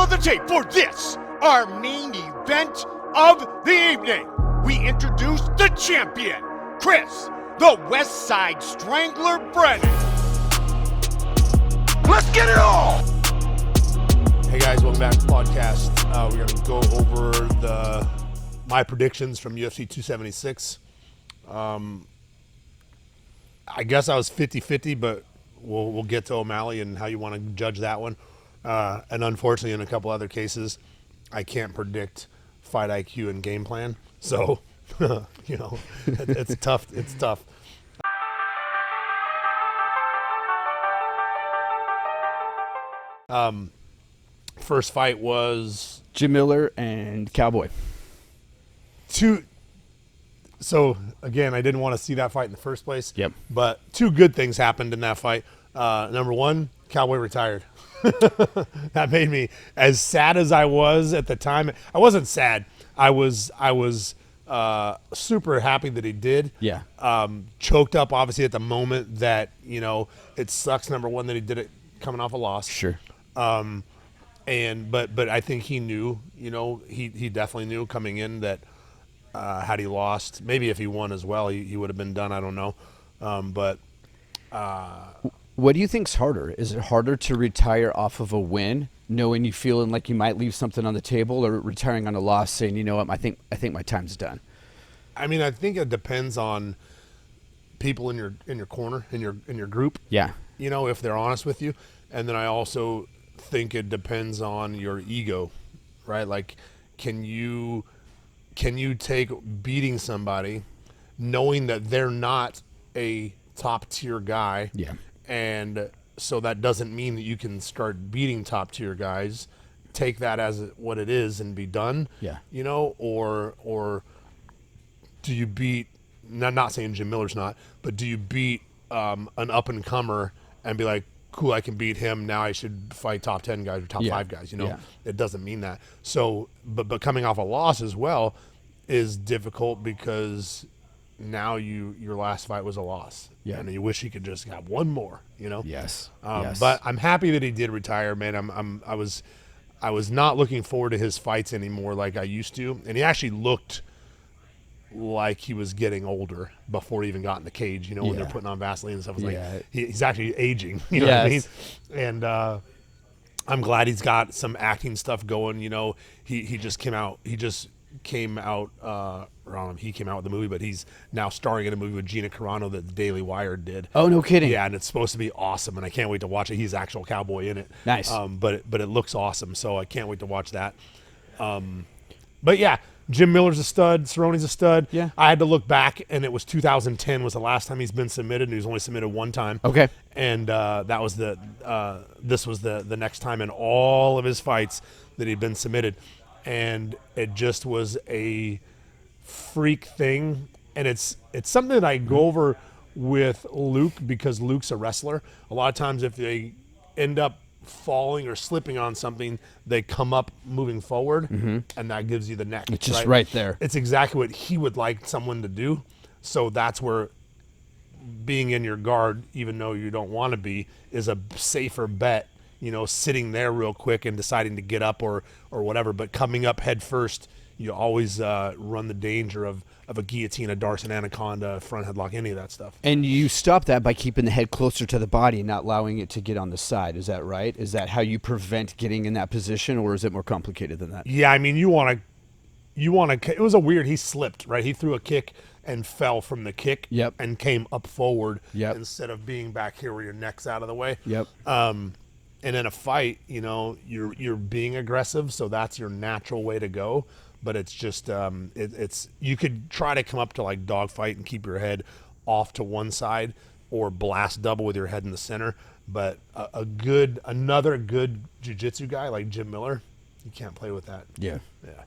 the tape for this, our main event of the evening. We introduce the champion, Chris, the West Side Strangler Brennan. Let's get it on! Hey guys, welcome back to the podcast. We're going to go over my predictions from UFC 276. I guess I was 50-50, but we'll get to OMalley and how you want to judge that one. And unfortunately, in a couple other cases, I can't predict fight IQ and game plan. So, it's tough. It's tough. First fight was Jim Miller and Cowboy. So, again, I didn't want to see that fight in the first place. Yep. But two good things happened in that fight. Number one, Cowboy retired. That made me, as sad as I was at the time. I wasn't sad. I was super happy that he did. Yeah. Choked up, obviously, at the moment that, it sucks, number one, that he did it coming off a loss. Sure. But I think he knew, he definitely knew coming in that had he lost, maybe if he won as well, he would have been done. I don't know. What do you think's harder? Is it harder to retire off of a win, knowing you feeling like you might leave something on the table, or retiring on a loss, saying, you know what, I think my time's done? I mean, I think it depends on people in your corner, in your group. Yeah. If they're honest with you. And then I also think it depends on your ego, right? Like, can you take beating somebody knowing that they're not a top tier guy? Yeah. And so that doesn't mean that you can start beating top tier guys. Take that as what it is and be done. Yeah. Or do you beat, not saying Jim Miller's not, but do you beat an up and comer and be like, cool, I can beat him. Now I should fight top 10 guys or top 5 guys. It doesn't mean that. So, but coming off a loss as well is difficult because now your last fight was a loss. Yeah. And you wish you could just have one more, Yes. Yes. But I'm happy that he did retire, man. I was not looking forward to his fights anymore like I used to. And he actually looked like he was getting older before he even got in the cage, when they're putting on Vaseline and stuff. It's like he's actually aging, you know what I mean? And I'm glad he's got some acting stuff going. He just came out with the movie, but he's now starring in a movie with Gina Carano that the Daily Wire did. Oh, no kidding. Yeah, and it's supposed to be awesome, and I can't wait to watch it. He's actual Cowboy in it. Nice. But it looks awesome, so I can't wait to watch that. But yeah, Jim Miller's a stud. Cerrone's a stud. Yeah. I had to look back, and it was 2010 was the last time he's been submitted, and he was only submitted one time. Okay. And that was this was the next time in all of his fights that he'd been submitted. And it just was a freak thing. And it's something that I go over with Luke because Luke's a wrestler. A lot of times if they end up falling or slipping on something, they come up moving forward, and that gives you the neck. It's just right there. It's exactly what he would like someone to do. So that's where being in your guard, even though you don't want to be, is a safer bet. Sitting there real quick and deciding to get up or whatever, but coming up head first, you always run the danger of a guillotine, a Darson Anaconda, front headlock, any of that stuff. And you stop that by keeping the head closer to the body and not allowing it to get on the side. Is that right? Is that how you prevent getting in that position, or is it more complicated than that? Yeah, I mean, you want to. It was he slipped, right? He threw a kick and fell from the kick. Yep. And came up forward. Yep. Instead of being back here where your neck's out of the way. Yep. And in a fight, you're being aggressive, so that's your natural way to go. But it's just it's you could try to come up to like dogfight and keep your head off to one side, or blast double with your head in the center. But another good jiu-jitsu guy like Jim Miller, you can't play with that. Yeah. Yeah.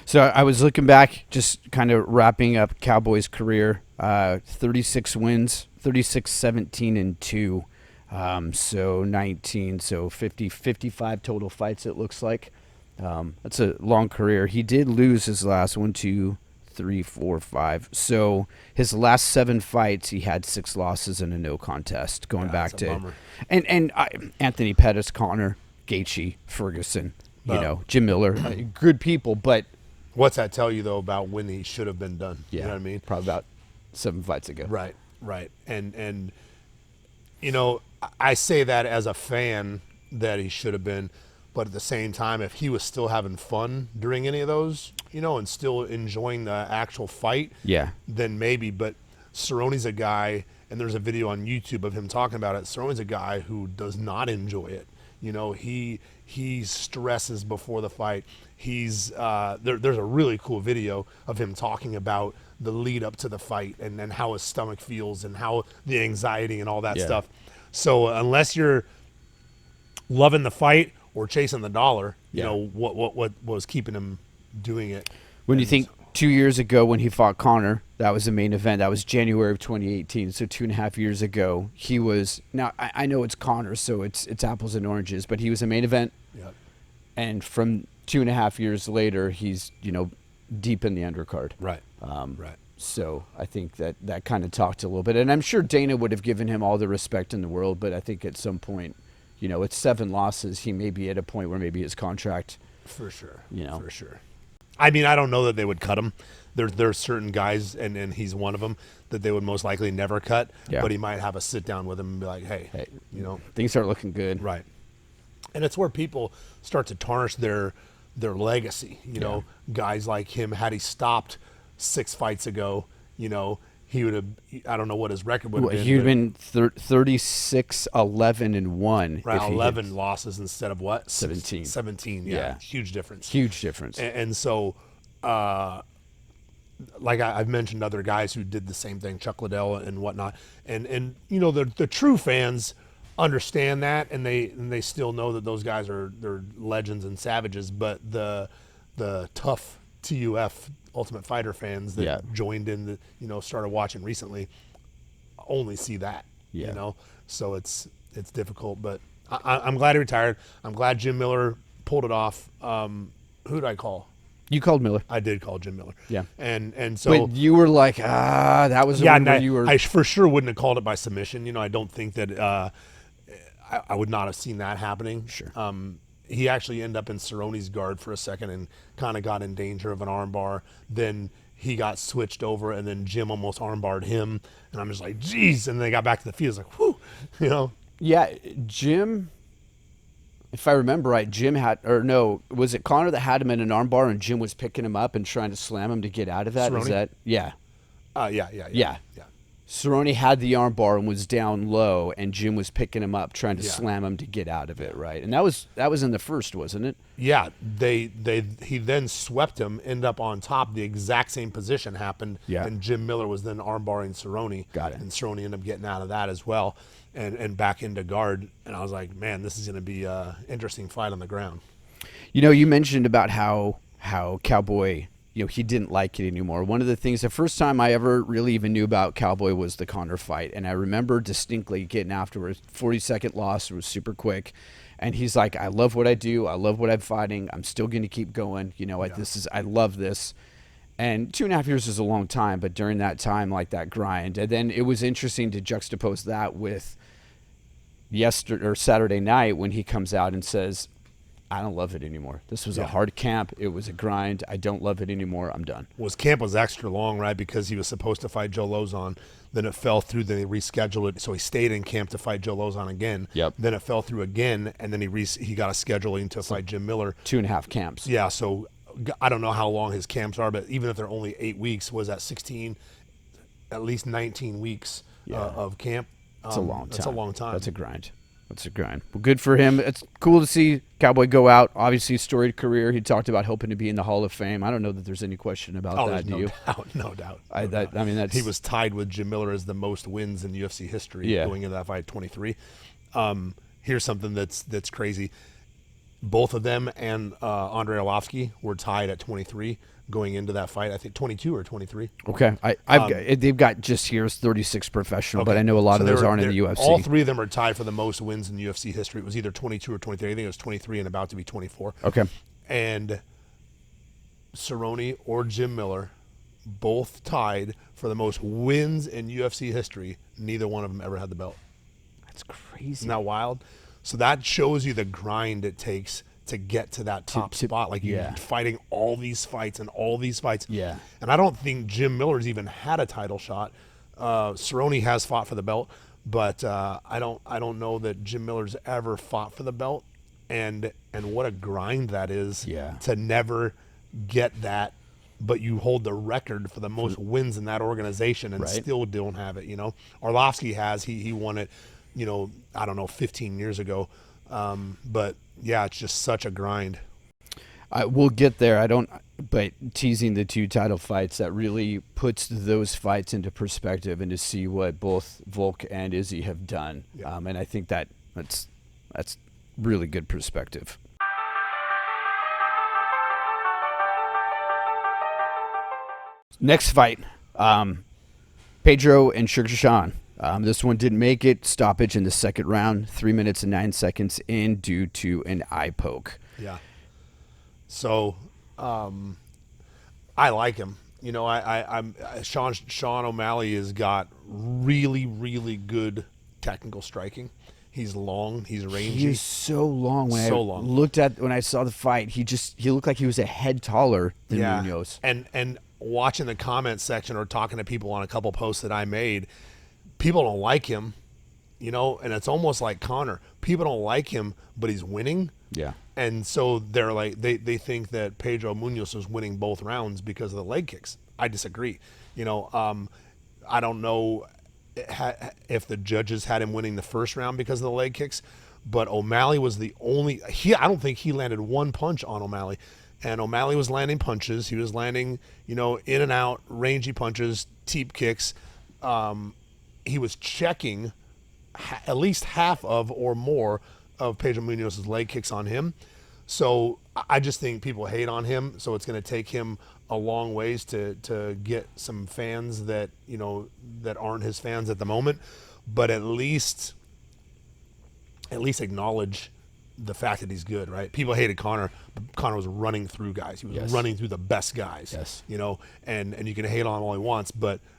So I was looking back, just kind of wrapping up Cowboy's career. 36 wins, 36-17-2. So 19, so 55 total fights, it looks like. That's a long career. He did lose his last 1, 2, 3, 4, 5. So his last 7 fights, he had 6 losses and a no contest going back to. Bummer. And Anthony Pettis, Conor, Gaethje, Ferguson. Jim Miller, good people, but what's that tell you though about when he should have been done? yeah, You know what I mean? probably about 7 fights ago. Right. And I say that as a fan that he should have been, but at the same time, if he was still having fun during any of those, and still enjoying the actual fight, Yeah. then maybe. But Cerrone's a guy, and there's a video on YouTube of him talking about it. Cerrone's a guy who does not enjoy it. He stresses before the fight. He's there's a really cool video of him talking about the lead up to the fight and how his stomach feels and how the anxiety and all that stuff. So unless you're loving the fight or chasing the dollar, what was keeping him doing it? When you think 2 years ago when he fought Conor, that was the main event. That was January of 2018. So 2.5 years ago, he was. Now I know it's Conor, so it's apples and oranges, but he was a main event. Yep. And from 2.5 years later, he's deep in the undercard. Right. Right. So I think that kind of talked a little bit, and I'm sure Dana would have given him all the respect in the world, but I think at some point, it's 7 losses. He may be at a point where maybe his contract. For sure. For sure. I mean, I don't know that they would cut him. There's certain guys, and he's one of them, that they would most likely never cut. Yeah. But he might have a sit down with him and be like, hey, things start looking good. Right. And it's where people start to tarnish their legacy. Guys like him, had he stopped 6 fights ago, he would have. I don't know what his record would have been. He would have been 36-11-1. Right, 11 losses instead of what? 17. 17. Yeah. Huge difference. Huge difference. And so, like I've mentioned other guys who did the same thing, Chuck Liddell and whatnot. And the true fans understand that, and they still know that those guys they're legends and savages. But the tough TUF Ultimate Fighter fans that joined in started watching recently only see that. So it's difficult. But I'm glad he retired. I'm glad Jim Miller pulled it off. Who did I call? You called Miller. I did call Jim Miller. Yeah. And so. But you were like, that was the one where you were. I for sure wouldn't have called it by submission. I don't think that I would not have seen that happening. Sure. He actually ended up in Cerrone's guard for a second and kind of got in danger of an armbar. Then he got switched over, and then Jim almost armbarred him. And I'm just like, geez. And they got back to the field. It's like, whew, Yeah, Jim, if I remember right, was it Conor that had him in an armbar and Jim was picking him up and trying to slam him to get out of that? Cerrone? Is that, yeah. Yeah. Cerrone had the armbar and was down low, and Jim was picking him up, trying to slam him to get out of it, right? And that was in the first, wasn't it? Yeah, he then swept him, ended up on top. The exact same position happened, and Jim Miller was then armbarring Cerrone. Got it. And Cerrone ended up getting out of that as well, and back into guard. And I was like, man, this is going to be an interesting fight on the ground. You mentioned about how Cowboy. He didn't like it anymore. One of the things, the first time I ever really even knew about Cowboy was the Conor fight. And I remember distinctly getting afterwards, 40-second loss. It was super quick. And he's like, I love what I do. I love what I'm fighting. I'm still going to keep going. I love this. And 2.5 years is a long time, but during that time, like that grind. And then it was interesting to juxtapose that with Saturday night when he comes out and says, I don't love it anymore. This was a hard camp. It was a grind. I don't love it anymore. I'm done. Well, his camp was extra long, right? Because he was supposed to fight Joe Lozon. Then it fell through. Then they rescheduled it. So he stayed in camp to fight Joe Lozon again. Yep. Then it fell through again. And then he got a scheduling to fight Jim Miller. 2.5 camps. Yeah. So I don't know how long his camps are, but even if they're only 8 weeks, was that 16, at least 19 weeks of camp? It's a long time. That's a long time. That's a grind. Well, good for him. It's cool to see Cowboy go out. Obviously, storied career. He talked about hoping to be in the Hall of Fame. I don't know that there's any question about that. Do you? No doubt. He was tied with Jim Miller as the most wins in UFC history going into that fight, 23. Here's something that's crazy. Both of them and Andrei Arlovski were tied at 23 going into that fight. I think 22 or 23. Okay, they've got just here's 36 professional, but I know a lot of those aren't in the UFC. All three of them are tied for the most wins in UFC history. It was either 22 or 23. I think it was 23 and about to be 24. Okay, and Cerrone or Jim Miller both tied for the most wins in UFC history. Neither one of them ever had the belt. that's crazy. Isn't that wild? So that shows you the grind it takes to get to that top spot. Like you're fighting all these fights and all these fights. Yeah. And I don't think Jim Miller's even had a title shot. Cerrone has fought for the belt, but I don't know that Jim Miller's ever fought for the belt. And what a grind that is to never get that, but you hold the record for the most wins in that organization and still don't have it, you know. Arlovsky has, he won it, you know, I don't know, 15 years ago. But yeah, it's just such a grind. We'll get there. But teasing the 2 title fights, that really puts those fights into perspective and to see what both Volk and Izzy have done. Yeah. And I think that's really good perspective. Next fight, Pedro and Sugar Sean. This one didn't make it. Stoppage in the second round, 3 minutes and 9 seconds in due to an eye poke. Yeah. So, I like him. You know, I'm Sean O'Malley has got really, really good technical striking. He's long. He's rangy. He's so long. When I saw the fight, he looked like he was a head taller than Munoz. And watching the comment section or talking to people on a couple posts that I made, people don't like him, you know, and it's almost like Conor. People don't like him, but he's winning. Yeah. And so they're like, they think that Pedro Munoz was winning both rounds because of the leg kicks. I disagree. You know, I don't know if the judges had him winning the first round because of the leg kicks, but O'Malley was the only, I don't think he landed one punch on O'Malley. And O'Malley was landing punches. He was landing, you know, in and out, rangy punches, teep kicks. He was checking at least half of or more of Pedro Munoz's leg kicks on him. So I just think people hate on him. So it's going to take him a long ways to get some fans that, you know, that aren't his fans at the moment. But at least acknowledge the fact that he's good, right? People hated Conor, but Conor was running through guys. He was running through the best guys. Yes. You know, and you can hate on him all he wants,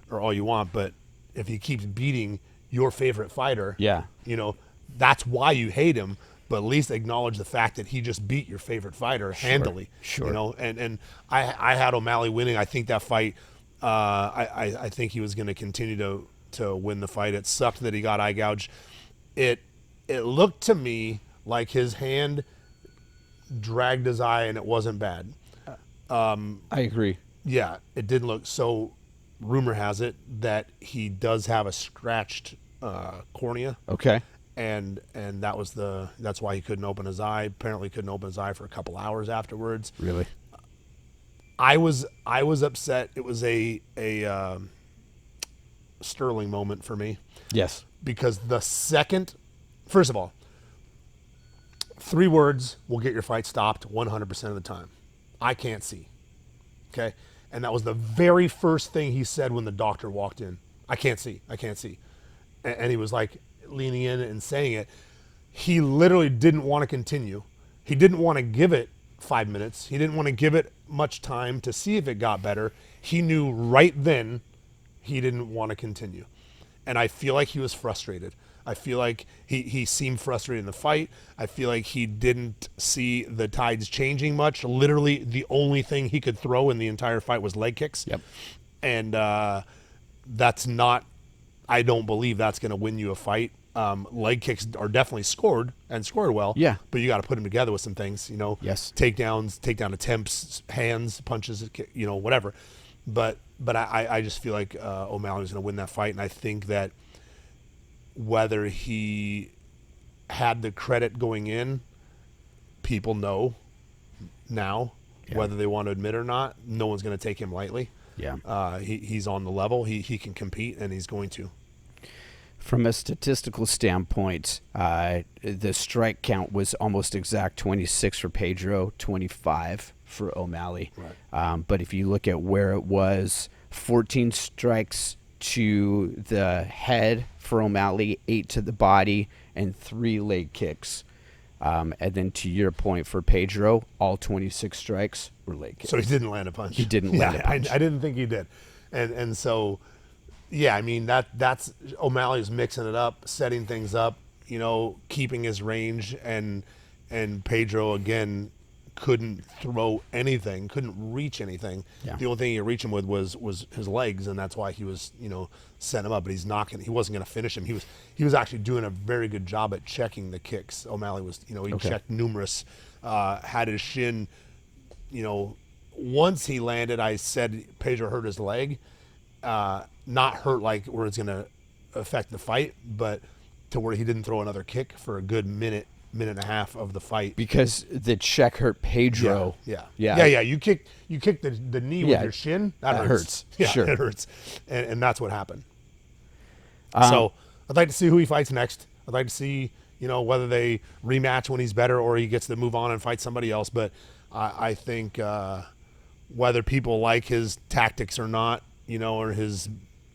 or all you want, but if he keeps beating your favorite fighter, you know, that's why you hate him. But at least acknowledge the fact that he just beat your favorite fighter handily. Sure. You know, and I had O'Malley winning. I think that fight, I think he was going to continue to win the fight. It sucked that he got eye gouged. It looked to me like his hand dragged his eye and it wasn't bad. I agree. Yeah, it didn't look so. Rumor has it that he does have a scratched cornea. Okay. And that's why he couldn't open his eye. Apparently couldn't open his eye for a couple hours afterwards. Really? I was upset. It was a Sterling moment for me. Yes. Because first of all, 3 words will get your fight stopped 100% of the time. I can't see. Okay? And that was the very first thing he said when the doctor walked in. I can't see. And he was like leaning in and saying it. He literally didn't want to continue. He didn't want to give it 5 minutes. He didn't want to give it much time to see if it got better. He knew right then he didn't want to continue. And I feel like he was frustrated. I feel like he seemed frustrated in the fight. I feel like he didn't see the tides changing much. Literally, the only thing he could throw in the entire fight was leg kicks. Yep. And that's not, I don't believe that's going to win you a fight. Leg kicks are definitely scored well. Yeah. But you got to put them together with some things, you know. Yes. Takedown attempts, hands, punches, you know, whatever. But I just feel like O'Malley was going to win that fight, and I think that whether he had the credit going in, people know now, whether they want to admit or not. No one's going to take him lightly. Yeah. He's on the level. He can compete, and he's going to. From a statistical standpoint, the strike count was almost exact, 26 for Pedro, 25 for O'Malley. Right. But if you look at where it was, 14 strikes to the head for O'Malley, 8 to the body, and 3 leg kicks. And then to your point for Pedro, all 26 strikes were leg kicks. So he didn't land a punch. He didn't land a punch. I didn't think he did. And so, yeah, I mean, that's O'Malley's mixing it up, setting things up, you know, keeping his range and and Pedro again couldn't throw anything, couldn't reach anything. Yeah. The only thing he could reach him with was his legs, and that's why he was, setting him up. But he wasn't going to finish him. He was actually doing a very good job at checking the kicks. O'Malley was, he checked numerous, had his shin, once he landed, I said Pedro hurt his leg, not hurt like where it's going to affect the fight, but to where he didn't throw another kick for a good minute and a half of the fight, because the check hurt Pedro. Yeah. You kick the knee with your shin. That hurts. Yeah, sure. It hurts, and that's what happened. So I'd like to see who he fights next. I'd like to see whether they rematch when he's better or he gets to move on and fight somebody else. But I think whether people like his tactics or not, or his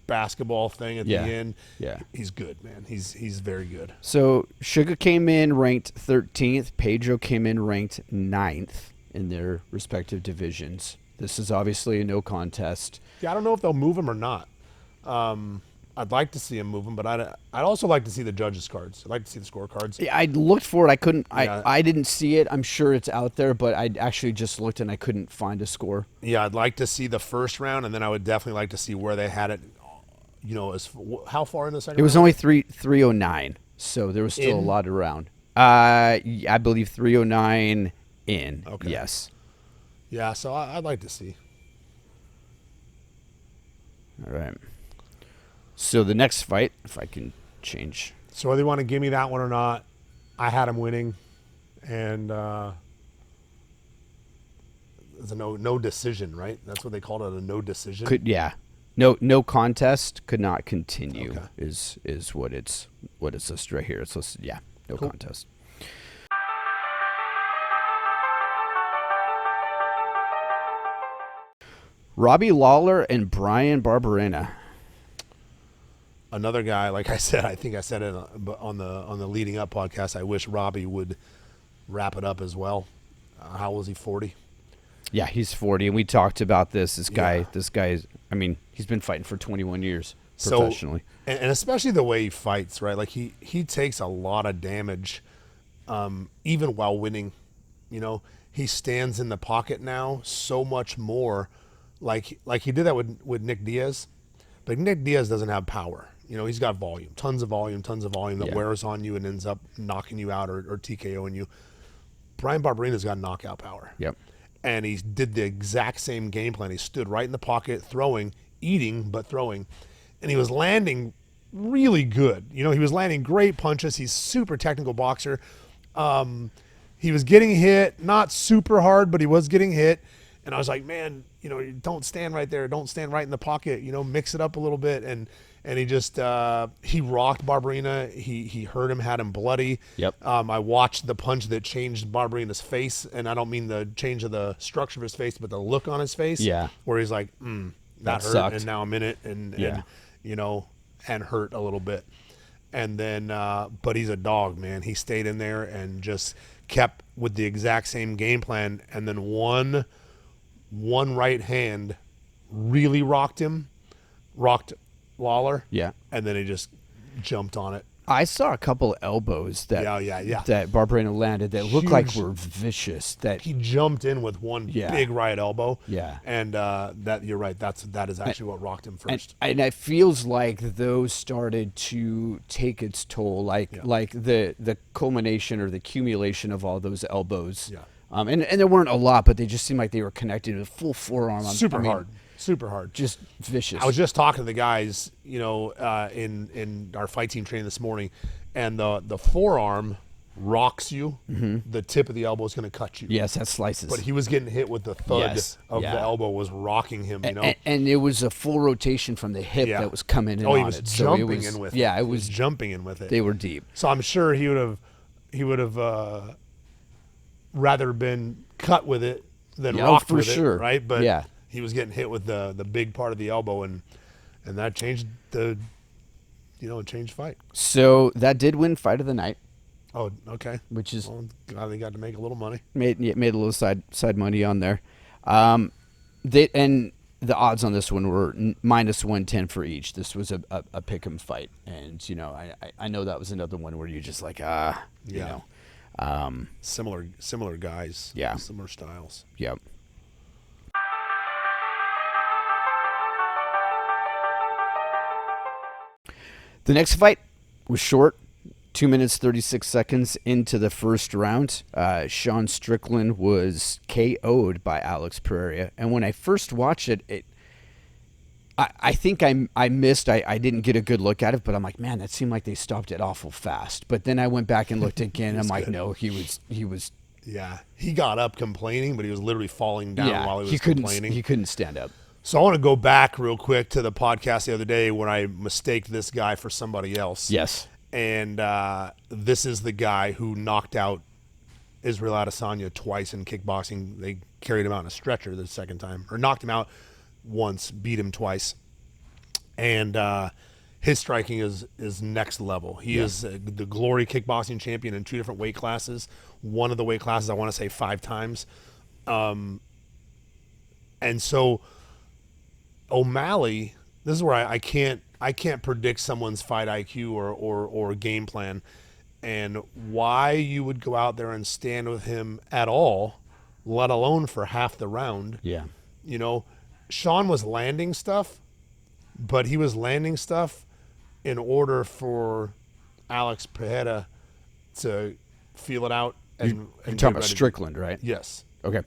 basketball thing at the end. Yeah. He's good, man. He's very good. So Sugar came in ranked 13th. Pedro came in ranked 9th in their respective divisions. This is obviously a no contest. Yeah, I don't know if they'll move him or not. I'd like to see him move him, but I'd also like to see the judges' cards. I'd like to see the scorecards. Yeah, I looked for it. I couldn't. Yeah. I didn't see it. I'm sure it's out there, but I actually just looked and I couldn't find a score. Yeah, I'd like to see the first round, and then I would definitely like to see where they had it. How far in the second round? It was only 309, so there was still a lot around. I believe 309 in. Okay. Yes. Yeah, so I'd like to see. All right. So the next fight, if I can change. So whether you want to give me that one or not, I had him winning, and it's a no decision, right? That's what they called it, a no decision. No contest, could not continue. Okay. is what it's listed right here. It's listed, no Cool. contest. Robbie Lawler and Brian Barbarino. Another guy, like I said, I think I said it on the leading up podcast. I wish Robbie would wrap it up as well. How was he? 40? Yeah, he's 40, and we talked about this. This guy, I mean, he's been fighting for 21 years professionally. So, and especially the way he fights, right? Like he takes a lot of damage, even while winning. He stands in the pocket now so much more, like he did that with Nick Diaz, but Nick Diaz doesn't have power. He's got volume, tons of volume that wears on you and ends up knocking you out or TKOing you. Brian Barbarino's got knockout power. Yep. And he did the exact same game plan. He stood right in the pocket, throwing, eating, but throwing. And he was landing really good. He was landing great punches. He's super technical boxer. He was getting hit, not super hard, but he was getting hit. And I was like, man, don't stand right there. Don't stand right in the pocket. Mix it up a little bit. And he just he rocked Barbarino. He hurt him, had him bloody. Yep. I watched the punch that changed Barbarino's face, and I don't mean the change of the structure of his face, but the look on his face. Yeah. Where he's like, that hurt, sucked. and now I'm in it, and hurt a little bit. And then, but he's a dog, man. He stayed in there and just kept with the exact same game plan, and then one right hand really rocked Lawler. Yeah. And then he just jumped on it. I saw a couple elbows that that Barbarino landed that looked like were vicious. That he jumped in with one big right elbow. Yeah. And that you're right. That is actually what rocked him first. And it feels like those started to take its toll, like the culmination or the accumulation of all those elbows. Yeah. And there weren't a lot, but they just seemed like they were connected with full forearm. Super hard. Just vicious. I was just talking to the guys, in our fight team training this morning, and the forearm rocks you. Mm-hmm. The tip of the elbow is going to cut you. Yes, that slices. But he was getting hit with the thud of the elbow was rocking him, And it was a full rotation from the hip that was coming in. He was jumping in with it. Yeah, it was jumping in with it. They were deep. So I'm sure he would have rather been cut with it than rocked with it, right? But he was getting hit with the big part of the elbow, and that changed it changed fight. So that did win fight of the night. Oh, okay. Which is glad they got to make a little money. Made a little side money on there. And the odds on this one were minus 110 for each. This was a pick'em fight, and I know that was another one where you're just like Similar guys. Yeah. Similar styles. Yep. The next fight was short, 2 minutes 36 seconds into the first round. Sean Strickland was KO'd by Alex Pereira, and when I first watched it, I think I missed. I didn't get a good look at it, but I'm like, man, that seemed like they stopped it awful fast. But then I went back and looked again, and I'm like, no, he was. Yeah, he got up complaining, but he was literally falling down while he was complaining. He couldn't stand up. So I want to go back real quick to the podcast the other day when I mistaked this guy for somebody else. Yes. And this is the guy who knocked out Israel Adesanya twice in kickboxing. They carried him out in a stretcher the second time, or knocked him out once, beat him twice. And his striking is next level. He is the Glory kickboxing champion in 2 different weight classes. One of the weight classes, I want to say 5 times. And so OMalley, this is where I can't predict someone's fight IQ or game plan, and why you would go out there and stand with him at all, let alone for half the round. Yeah. You know, Sean was landing stuff, but he was landing stuff in order for Alex Pereira to feel it out. And You're talking about Strickland, right? Yes. Okay.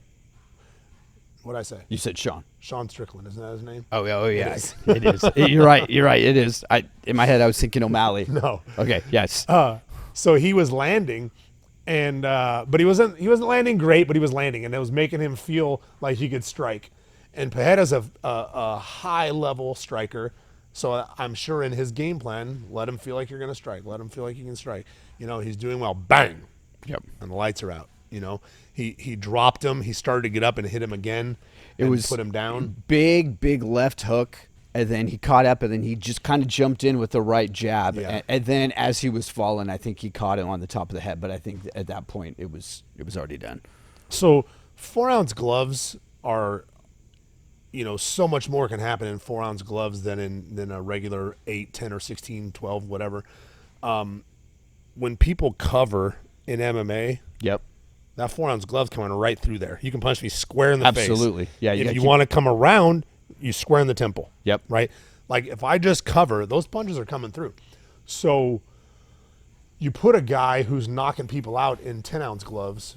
What'd I say? You said Sean. Sean Strickland, isn't that his name? Oh yeah. It is. You're right. It is. In my head I was thinking OMalley. No. Okay. Yes. So he was landing, and but he wasn't landing great, but he was landing, and it was making him feel like he could strike. And Pereira's a high level striker, so I'm sure in his game plan, let him feel like you're going to strike. Let him feel like you can strike. You know, he's doing well. Bang. Yep. And the lights are out. You know, he dropped him. He started to get up and hit him again. It was put him down. Big left hook, and then he caught up, and then he just kind of jumped in with the right jab. Yeah. And then as he was falling, I think he caught him on the top of the head. But I think at that point it was already done. So 4-ounce gloves are, you know, so much more can happen in 4-ounce gloves than a regular 8, 10, or 16, 12, whatever. When people cover in MMA, Yep. that 4-ounce glove coming right through there. You can punch me square in the face. Absolutely. Yeah. If you want to come around, you square in the temple. Yep. Right? Like if I just cover, those punches are coming through. So you put a guy who's knocking people out in 10-ounce gloves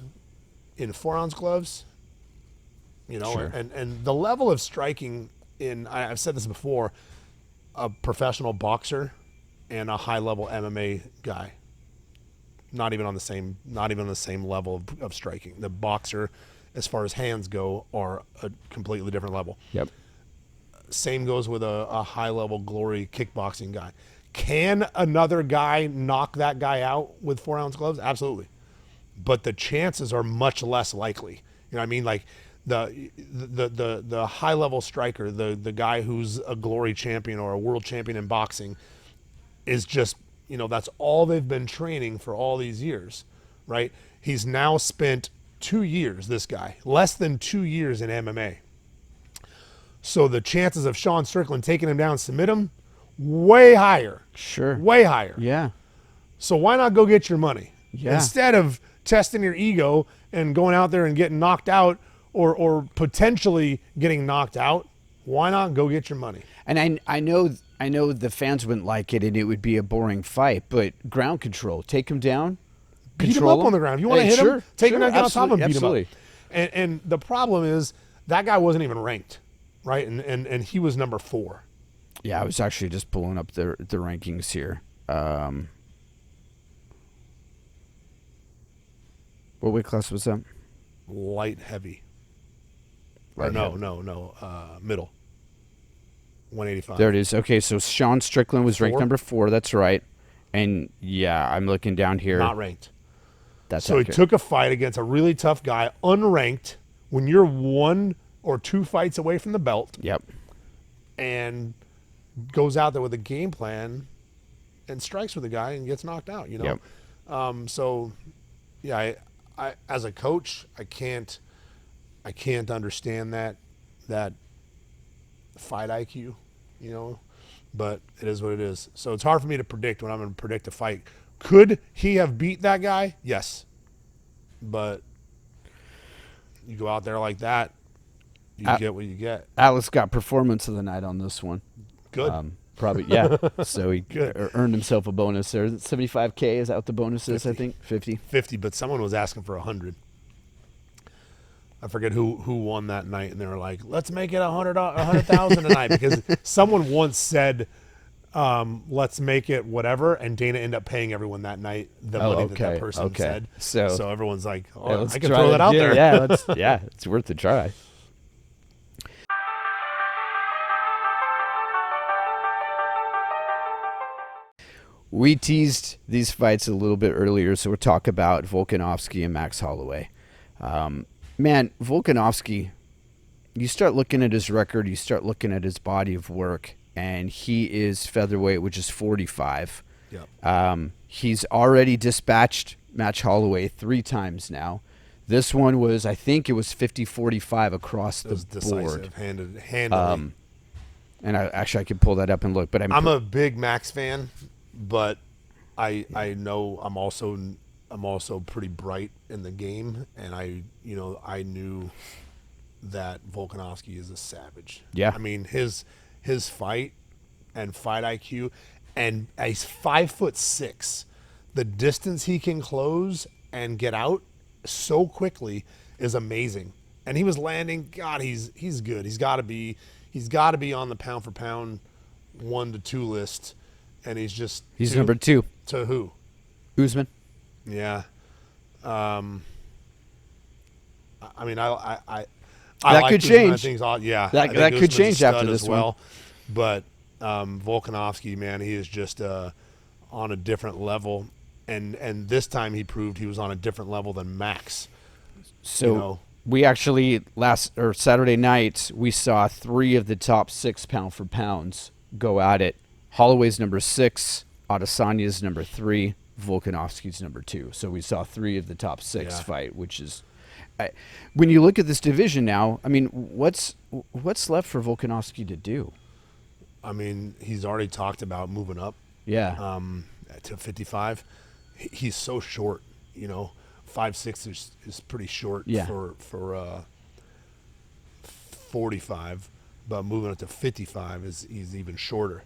in 4-ounce gloves, you know, Sure. and the level of striking in, I've said this before, a professional boxer and a high-level MMA guy. Not even on the same level of striking. The boxer, as far as hands go, are a completely different level. Yep. Same goes with a high-level Glory kickboxing guy. Can another guy knock that guy out with 4-ounce gloves? Absolutely. But the chances are much less likely. You know what I mean? Like the high-level striker, the guy who's a Glory champion or a world champion in boxing is just, you know, that's all they've been training for all these years, right? He's now spent 2 years, this guy, less than 2 years in MMA. So the chances of Sean Strickland taking him down, submit him, way higher. Sure. Way higher. Yeah. So why not go get your money? Yeah. Instead of testing your ego and going out there and getting knocked out or potentially getting knocked out, why not go get your money? And I know the fans wouldn't like it, and it would be a boring fight. But ground control, take him down, Beat him up on the ground. If you want to hit him, take him down on top of him, beat him up. And the problem is that guy wasn't even ranked, right? And he was number 4. Yeah, I was actually just pulling up the rankings here. What weight class was that? Light heavy. Light heavy. Middle. 185. There it is. Okay, so Sean Strickland was ranked 4? number 4. That's right. And yeah, I'm looking down here. Not ranked. That's so accurate. he took a fight against a really tough guy, unranked, when you're 1 or 2 fights away from the belt. Yep. And goes out there with a game plan and strikes with the guy and gets knocked out, you know? Yep. So, yeah, I as a coach, I can't understand that fight IQ, you know, but it is what it is. So it's hard for me to predict when I'm going to predict a fight. Could he have beat that guy? Yes. but you go out there like that, you get what you get. Atlas got performance of the night on this one. Good. Probably, yeah. So he Good. earned himself a bonus there. $75K, is that what the bonus is, 50. I think? 50. 50, but someone was asking for 100. I forget who won that night, and they were like, let's make it 100,000 tonight, because someone once said, let's make it whatever, and Dana ended up paying everyone that night the money that person said. So everyone's like, oh, I can throw that out there. Yeah, it's worth a try. We teased these fights a little bit earlier, so we'll talk about Volkanovski and Max Holloway. Man, Volkanovski, you start looking at his record, you start looking at his body of work, and he is featherweight, which is 45. Yep. He's already dispatched Max Holloway 3 times now. This one was, I think it was 50-45 across the board. Decisive, handily. And I could pull that up and look, but I'm a big Max fan, but I know I'm also pretty bright in the game, and I knew that Volkanovski is a savage. Yeah. I mean, his fight and fight IQ, and he's 5'6". The distance he can close and get out so quickly is amazing. And he was landing. God, he's good. He's got to be on the pound for pound 1 to 2 list, and he's number 2. To who? Usman. Yeah. I mean, I that like could Usman. change. I think that could Usman's change a after stud this as well. But Volkanovski, man, he is just on a different level, and this time he proved he was on a different level than Max. So we actually Saturday night we saw 3 of the top 6 pound for pounds go at it. Holloway's number 6, Adesanya's number 3, Volkanovski's number 2. So we saw 3 of the top 6 fight, which is, when you look at this division now, I mean, what's left for Volkanovski to do? I mean, he's already talked about moving up. Yeah. To 55. He's so short, 5'6" is pretty short for 45, but moving up to 55 he's even shorter.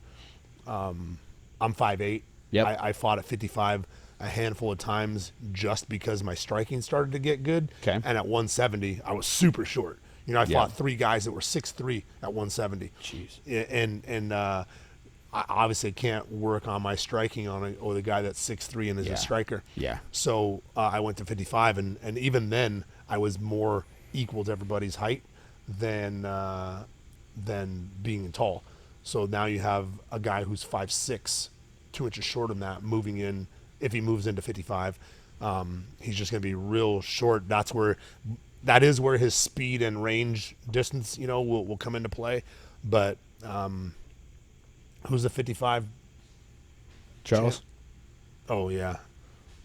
I'm 5'8". Yep. I fought at 55 a handful of times just because my striking started to get good. Okay. And at 170, I was super short. I fought 3 guys that were 6'3" at 170. Jeez. And I obviously can't work on my striking on the guy that's 6'3" and is a striker. Yeah. So I went to 55, and even then I was more equal to everybody's height than being tall. So now you have a guy who's 5'6", 2 inches shorter than that, moving in. If he moves into 55, he's just going to be real short. That is where his speed and range distance, will come into play. But who's the 55? Charles? Oh, yeah.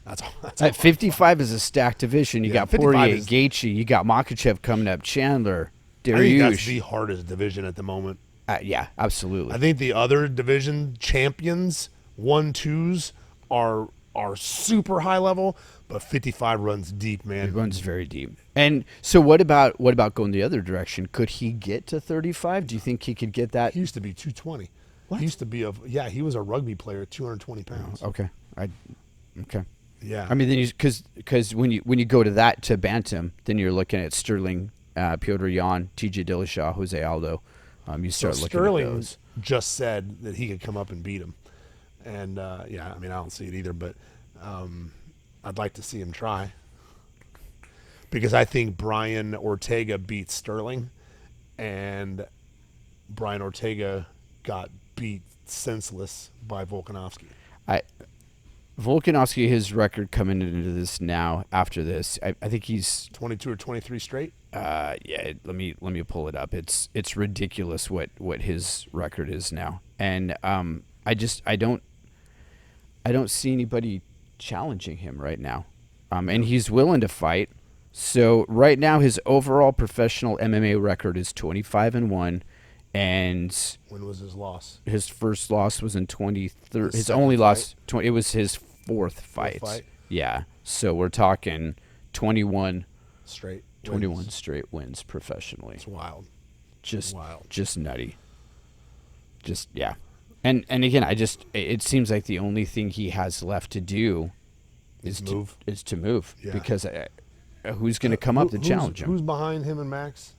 That's At 55 is a stacked division. You got Poirier, Gaethje, you got Makhachev coming up, Chandler, Dariush. I think that's the hardest division at the moment. Yeah, absolutely. I think the other division champions, 1-2s, are super high level, but 55 runs deep, man. It runs very deep. And so what about going the other direction? Could he get to 35? Do you think he could get that? He used to be 220. What? He used to be he was a rugby player, 220 pounds. Okay. Okay. Yeah. I mean, then because when you go to bantam, then you're looking at Sterling, Piotr Jan, TJ Dillashaw, Jose Aldo. You start looking Sterling at those. just said that he could come up and beat him. And, I mean, I don't see it either, but I'd like to see him try. Because I think Brian Ortega beat Sterling, and Brian Ortega got beat senseless by Volkanovski. Volkanovski, his record coming into this now, after this, I think he's 22 or 23 straight. Yeah, let me pull it up. It's ridiculous what his record is now, and I don't see anybody challenging him right now, and he's willing to fight. So right now, his overall professional MMA record is 25-1. And when was his loss? His first loss was in 2013. His only loss, it was his fourth fight. Yeah. So we're talking 21 straight. 21 wins. straight wins professionally. It's wild. Just wild. Just nutty. Just yeah. And again, it seems like the only thing he has left to do is to move Yeah. because who's going to come up to challenge him? Who's behind him and Max?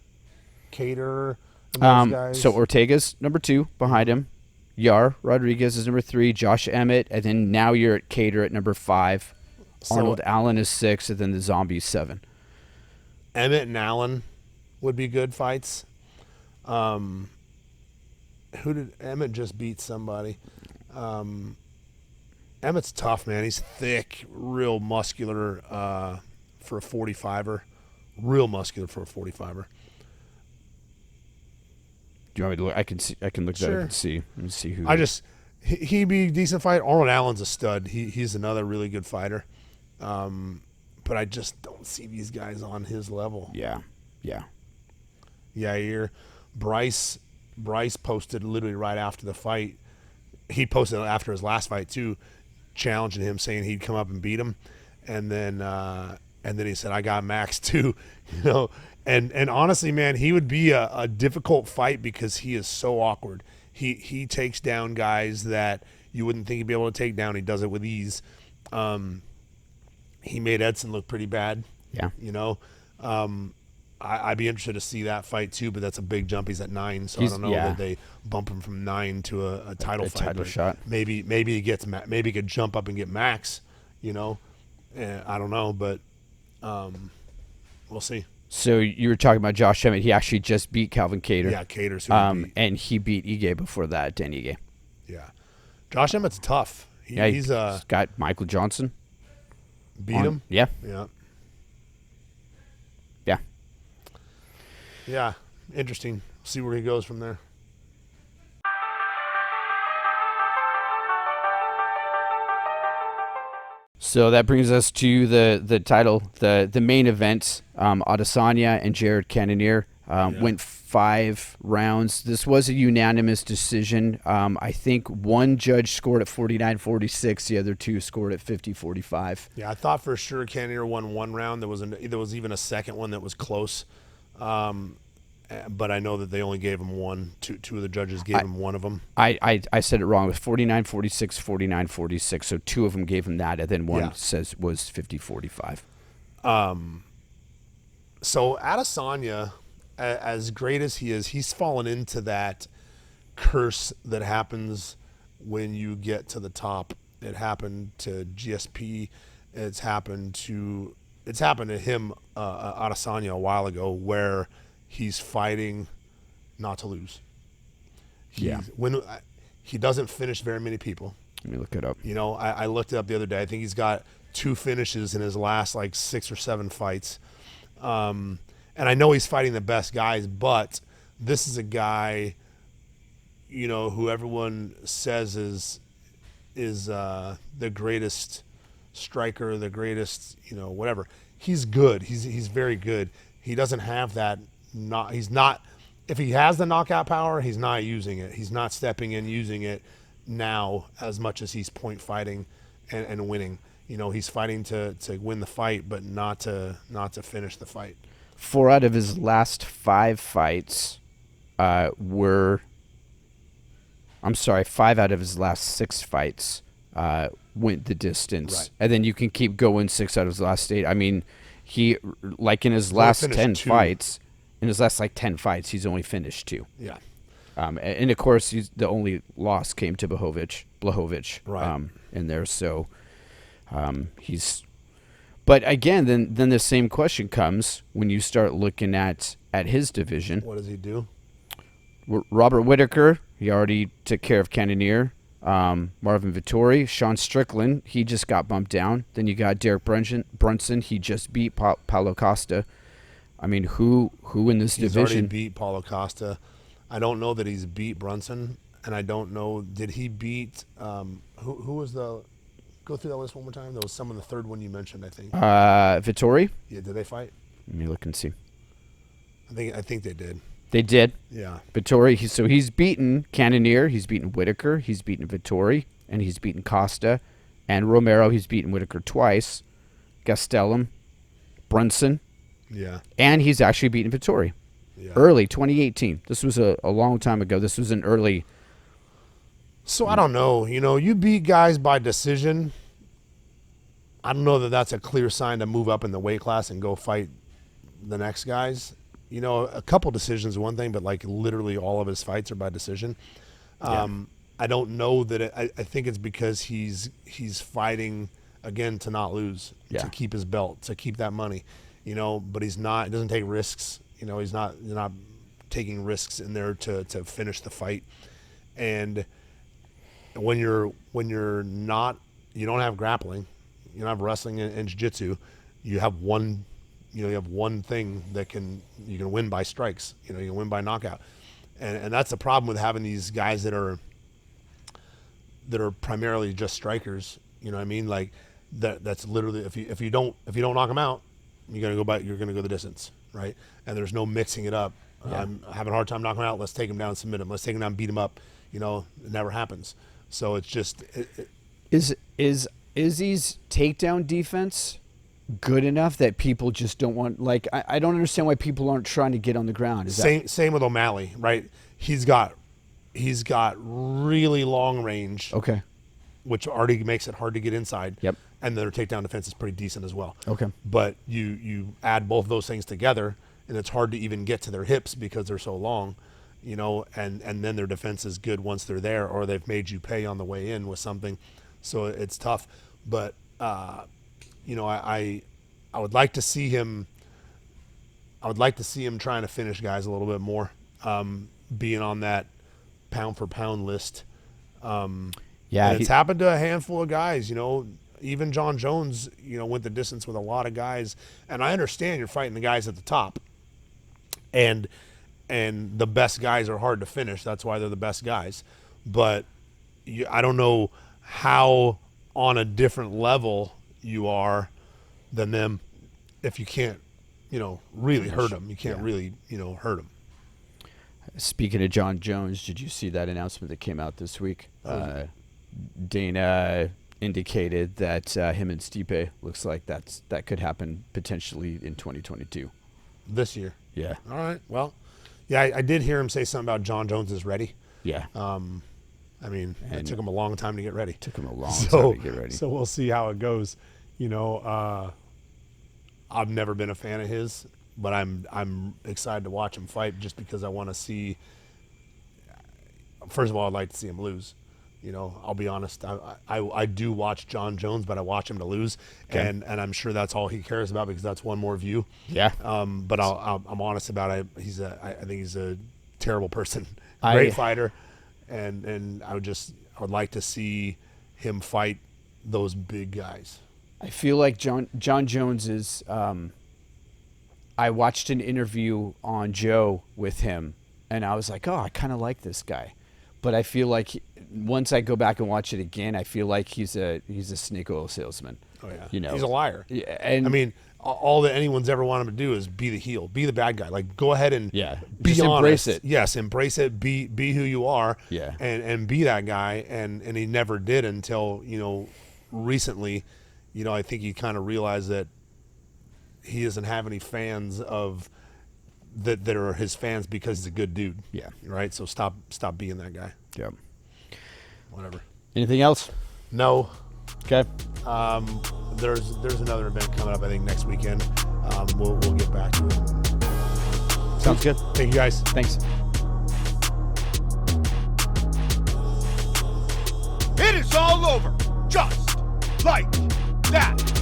Cater and those guys. So Ortega's number 2 behind him. Yar Rodriguez is number 3. Josh Emmett, and then now you're at Cater at number 5. Arnold Allen is 6, and then the Zombie's 7. Emmett and Allen would be good fights. Who did Emmett just beat? Somebody. Emmett's tough, man. He's thick, real muscular for a 45er. Real muscular for a 45er. Do you want me to look? I can look that up and see who. He'd be a decent fight. Arnold Allen's a stud. He's another really good fighter. But I just don't see these guys on his level. Yeah. Bryce posted literally right after the fight. He posted after his last fight too, challenging him, saying he'd come up and beat him, and then he said, "I got Max too," you know. And honestly, man, he would be a difficult fight because he is so awkward. He takes down guys that you wouldn't think he'd be able to take down. He does it with ease. He made Edson look pretty bad. Yeah. You know, I'd be interested to see that fight too, but that's a big jump. He's at 9, so I don't know that they bump him from 9 to a title fight. Title shot. Maybe he could jump up and get Max. You know, I don't know, but we'll see. So you were talking about Josh Emmett. He actually just beat Calvin Kattar. Yeah, Kattar's and he beat Ige before that, Dan Ige. Yeah, Josh Emmett's tough. He's got Michael Johnson. Beat him. Yeah. Yeah. Interesting. See where he goes from there. So that brings us to the title, the main event. Adesanya and Jared Cannonier went 5 rounds. This was a unanimous decision. I think one judge scored at 49-46. The other 2 scored at 50-45. Yeah, I thought for sure Cannonier won 1 round. There was even a second one that was close. But I know that they only gave him 1. Two of the judges gave him one of them. I said it wrong. It was 49-46, 49-46. So 2 of them gave him that, and then one was 50-45. So Adesanya, as great as he is, he's fallen into that curse that happens when you get to the top. It happened to GSP. It's happened to him, Adesanya, a while ago, where he's fighting not to lose. When he doesn't finish very many people. Let me look it up. You know, I looked it up the other day. I think he's got 2 finishes in his last 6 or 7 fights. And I know he's fighting the best guys, but this is a guy, you know, who everyone says is the greatest striker, the greatest, you know, whatever. He's good. He's very good. He doesn't have that. If he has the knockout power, he's not using it. He's not stepping in using it now as much as he's point fighting and winning. You know, he's fighting to win the fight, but not to finish the fight. 4 out of his last 5 fights 5 out of his last 6 fights went the distance. Right. And then you can keep going 6 out of his last 8. I mean, he, in his last 10 fights, he's only finished 2. Yeah. And of course, the only loss came to Blachowicz right. In there. So he's. But again, then the same question comes when you start looking at his division. What does he do? Robert Whittaker, he already took care of Cannonier. Marvin Vettori, Sean Strickland, he just got bumped down. Then you got Derek Brunson, he just beat Paulo Costa. I mean, who in this division? He's already beat Paulo Costa. I don't know that he's beat Brunson, and I don't know, did he beat, who was the, go through that list one more time. There was someone, the third one you mentioned, I think. Vettori? Yeah, did they fight? Let me look and see. I think they did. They did? Yeah. Vettori, he's beaten Cannonier, he's beaten Whittaker, he's beaten Vettori, and he's beaten Costa. And Romero, he's beaten Whittaker twice. Gastelum, Brunson, Yeah. and he's actually beaten Vittori. Yeah. Early 2018. This was a long time ago. This was an early. So I don't know. You beat guys by decision. I don't know that that's a clear sign to move up in the weight class and go fight the next guys. A couple decisions is one thing, but like literally all of his fights are by decision. I don't know that I think it's because he's fighting again to not lose, to keep his belt, to keep that money, but he's not. He doesn't take risks. He's not taking risks in there to finish the fight. And when you're not, you don't have grappling, you don't have wrestling and jiu-jitsu, you have one thing that you can win by strikes, you can win by knockout. And that's the problem with having these guys that are primarily just strikers. You know what I mean? Like that's literally, if you don't knock them out, you're gonna go the distance, right? And there's no mixing it up. I'm having a hard time knocking them out. Let's take them down, submit them. Let's take them down, beat them up. It never happens. So it's just Is Izzy's takedown defense good enough that people just don't want? Like, I don't understand why people aren't trying to get on the ground. Same with OMalley, right? He's got really long range. Okay. Which already makes it hard to get inside. Yep. And their takedown defense is pretty decent as well. Okay. But you add both those things together, and it's hard to even get to their hips because they're so long, and then their defense is good once they're there, or they've made you pay on the way in with something. So it's tough. But, I would like to see him. I would like to see him trying to finish guys a little bit more, being on that pound for pound list. And it's happened to a handful of guys, even John Jones, went the distance with a lot of guys. And I understand you're fighting the guys at the top, and the best guys are hard to finish. That's why they're the best guys. But I don't know how on a different level you are than them if you can't, really hurt them. You can't really, hurt them. Speaking of John Jones, did you see that announcement that came out this week? Dana indicated that him and Stipe looks like that could happen potentially in 2022. This year. Yeah. All right. Well, yeah, I did hear him say something about John Jones is ready. Yeah. It took him a long time to get ready. Took him a long time to get ready. So we'll see how it goes. I've never been a fan of his, but I'm excited to watch him fight just because I want to see. First of all, I'd like to see him lose. I'll be honest. I do watch John Jones, but I watch him to lose, and I'm sure that's all he cares about because that's one more view. Yeah. But I'm honest about it. I think he's a terrible person. Great fighter, and I would like to see him fight those big guys. I feel like John Jones is. I watched an interview on Joe with him, and I was like, oh, I kind of like this guy. But I feel like once I go back and watch it again, I feel like he's a snake oil salesman. Oh yeah, he's a liar. Yeah, and all that anyone's ever wanted him to do is be the heel, be the bad guy. Like, go ahead and be just honest. Embrace it. Yes, embrace it. Be who you are. Yeah, and be that guy. And he never did until recently. I think he kind of realized that he doesn't have any fans of that are his fans because he's a good dude. Yeah. Right. So stop being that guy. Yeah. Whatever. Anything else? No. Okay. There's another event coming up, I think, next weekend. We'll get back to it. Sounds good. Thank you, guys. Thanks. It is all over, just like that.